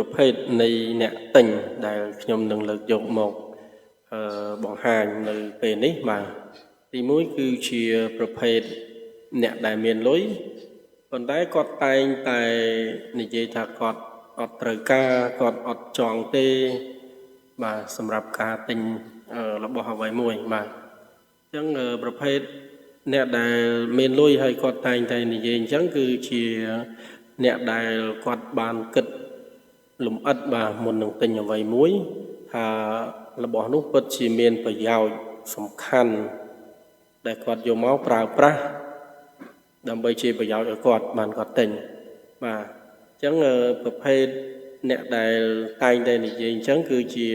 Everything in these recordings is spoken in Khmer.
ប្រភេទនៃអ្នកទិញដែលខ្ញុំនឹងលើកយកមកបង្ហាញនៅពេលនេះបាទទីមួយគឺជាប្រភេទអ្នកដែលមានលុយប៉ុន្តែគាត់តែងតែនិយាយថាគាត់អត់ត្រូវការគាត់អត់ចង់ទេបាទសម្រាប់ការទិញរបស់អ្វីមួយបាទអញ្ចឹងប្រភេទអ្នកដែលមានលុយហើយគាត់តែងតែនិយាយអញ្ចឹងគឺជាអ្នកដែលគាត់បានគិតលំអិតបាទមុននឹងទិញអ្វីមួយថារបស់នោះពិតជាមានប្រយោជន៍សំខាន់ដែលគាត់យកមកប្រើប្រាស់ដើម្បីជាប្រយោជន៍ឲ្យគាត់បានគាត់ទិញបាទអញ្ចឹងប្រភេទអ្នកដែលតែងតែនិយាយអញ្ចឹងគឺជា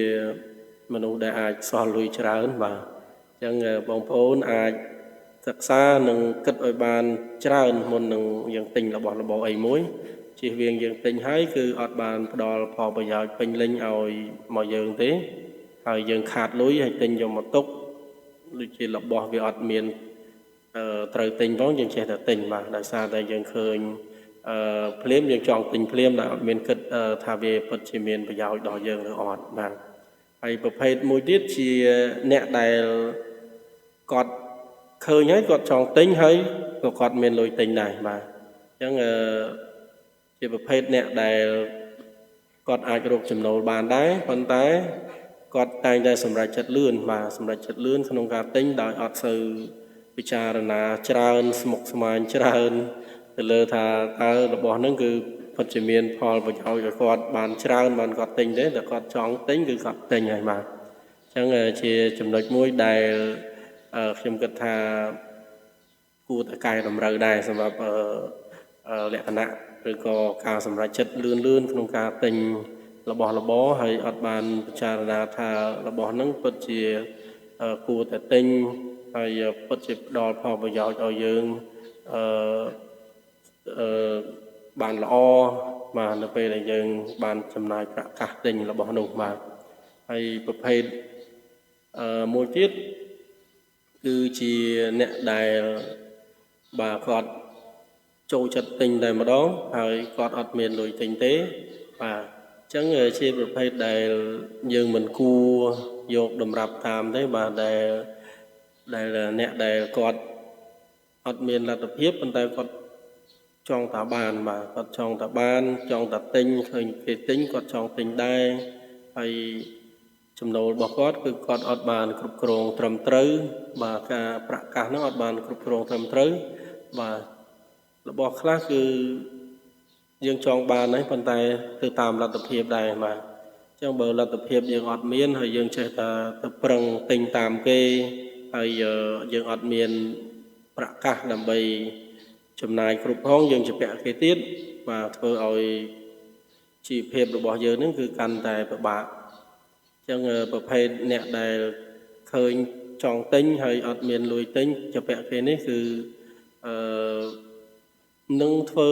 មនុស្សដែលអាចសល់លុយច្រើនបាទអញ្ចឹងបងប្អូនអាចសិក្សានិងគិតឲ្យបានច្រើនមុននឹងយើងទិញរបស់របរអីមួយជៀសវាងយើងទិញហើយគឺអត់បានផ្ដល់ផលប្រយោជន៍ពេញលេញឲ្យមកយើងទេហើយយើងខាតលុយហើយទិញយកមកទុកដូចជារបស់វាអត់មានត្រូវទិញផងយើងចេះតែទិញបាទដោយសារតែយើងឃើញភ្លាមយើងចង់ទិញភ្លាមតែអត់មានគិតថាវាពិតជាមានប្រយោជន៍ដល់យើងឬអត់បាទហើយប្រភេទមួយទៀតជាអ្នកដែលគាត់ឃើញហើយគាត់ចង់ទិញហើយក៏គាត់មានលុយទិញដែរបាទអញ្ចឹងជាប្រភេទអ្នកដែលគាត់អាចរកចំណូលបានដែរប៉ុន្តែគាត់តែងតែសម្រេចចិត្តលឿនបាទសម្រេចចិត្តលឿនក្នុងការទិញដោយអត់សូវពិចារណាច្រើនស្មុគស្មាញច្រើនទៅលើថាតើរបស់ហ្នឹងគឺពិតជាមានផលប្រយោជន៍ឲ្យគាត់បានច្រើនបានគាត់ទិញទេតែគាត់ចង់ទិញគឺគាត់ទិញហើយបាទអញ្ចឹងជាចំណុចមួយដែលខ្ញុំគិតថាគួរតែកែតម្រូវដែរសម្រាប់លក្ខណៈឬក៏ការសម្រេចចិត្តលឿនក្នុងការទិញរបស់របរហើយអត់បានពិចារណាថារបស់ហ្នឹងពិតជាគួរតែទិញហើយពិតជាផ្ដល់ផលប្រយោជន៍ឲ្យយើងបានល្អបាទនៅពេលដែលយើងបានចំណាយប្រាក់កាសទិញរបស់នោះបាទហើយប្រភេទមួយទៀតគឺជាអ្នកដែលបាទគាត់ចូលចិត្តទិញតែម្ដងហើយគាត់អត់មានលុយទិញទេបាទអញ្ចឹងជាប្រភេទដែលយើងមិនគួរយកតម្រាប់តាមទេបាទដែលអ្នកដែលគាត់អត់មានលទ្ធភាពប៉ុន្តែគាត់ចង់តែបានបាទគាត់ចង់តែបានចង់តែទិញឃើញគេទិញគាត់ចង់ទិញដែរហើយចំណូលរបស់គាត់គឺគាត់អត់បានគ្រប់គ្រងត្រឹមត្រូវបាទការប្រាក់កាសហ្នឹងអត់បានគ្រប់គ្រងត្រឹមត្រូវបាទរបស់ខ្លះគឺយើងចង់បានហើយប៉ុន្តែទៅតាមលទ្ធភាពដែរបាទអញ្ចឹងបើលទ្ធភាពយើងអត់មានហើយយើងចេះតែទៅប្រឹងទិញតាមគេហើយយើងអត់មានប្រាក់កាសដើម្បីចំណាយគ្រប់ផងយើងជពាក់គេទៀតបាទធ្វើឲ្យជីវភាពរបស់យើងហ្នឹងគឺកាន់តែពិបាកអញ្ចឹងប្រភេទអ្នកដែលឃើញចង់ទិញហើយអត់មានលុយទិញជពាក់គេនេះគឺនឹងធ្វើ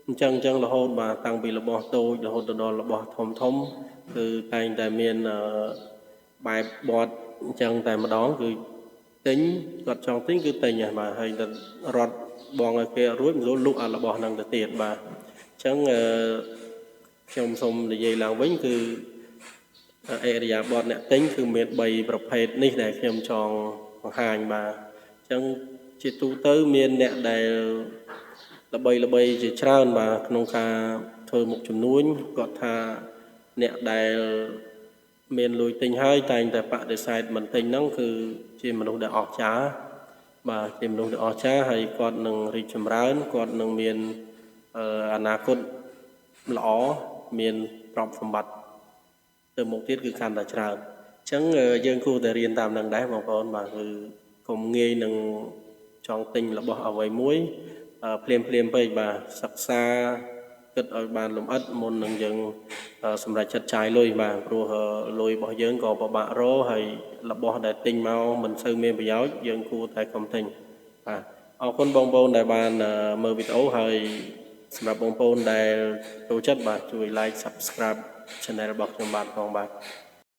អញ្ចឹងរហូតបាទតាំងពីរបស់តូចរហូតដល់របស់ធំគឺតែងតែមានបែបបត់អញ្ចឹងតែម្ដងគឺទិញគាត់ចង់ទិញគឺទិញហើយបាទហើយរត់បងឲ្យគេរួចមិនលក់អារបស់ហ្នឹងទៅទៀតបាទអញ្ចឹងខ្ញុំសូមនិយាយឡើងវិញគឺអេរិយាបថអ្នកទិញគឺមាន3ប្រភេទនេះដែលខ្ញុំចង់បង្ហាញបាទអញ្ចឹងជាទូទៅមានអ្នកដែលល្បីជាច្រើនបាទក្នុងការធ្វើមុខជំនួញគាត់ថាអ្នកដែលមានលុយទិញហើយតែងតែបដិសេធមិនទិញហ្នឹងគឺជាមនុស្សដែលអស្ចារ្យបាទជាមនុស្សដែលអស្ចារ្យហើយគាត់នឹងរីកចម្រើនគាត់នឹងមានអនាគតល្អមានទ្រព្យសម្បត្តិទៅមុខទៀតគឺកាន់តែច្រើនអញ្ចឹងយើងគួរតែរៀនតាមនឹងដែរបងប្អូនបាទគឺកុំងាយនឹងចង់ទិញរបស់អ្វីមួយភ្លាមពេកបាទសិក្សាគិតឲ្យបានលម្អិតមុននឹងយើងសម្រេចចិត្តចាយលុយបាទព្រោះលុយរបស់យើងក៏ពិបាករកហើយរបស់ដែលទិញមកមិនសូវមានប្រយោជន៍យើងគួរតែកុំទិញបាទអរគុណបងប្អូនដែលបានមើលវីដេអូហើយសម្រាប់បងប្អូនដែលចូលចិត្តបាទជួយ like subscribe channel របស់ខ្ញុំបាទផងបាទ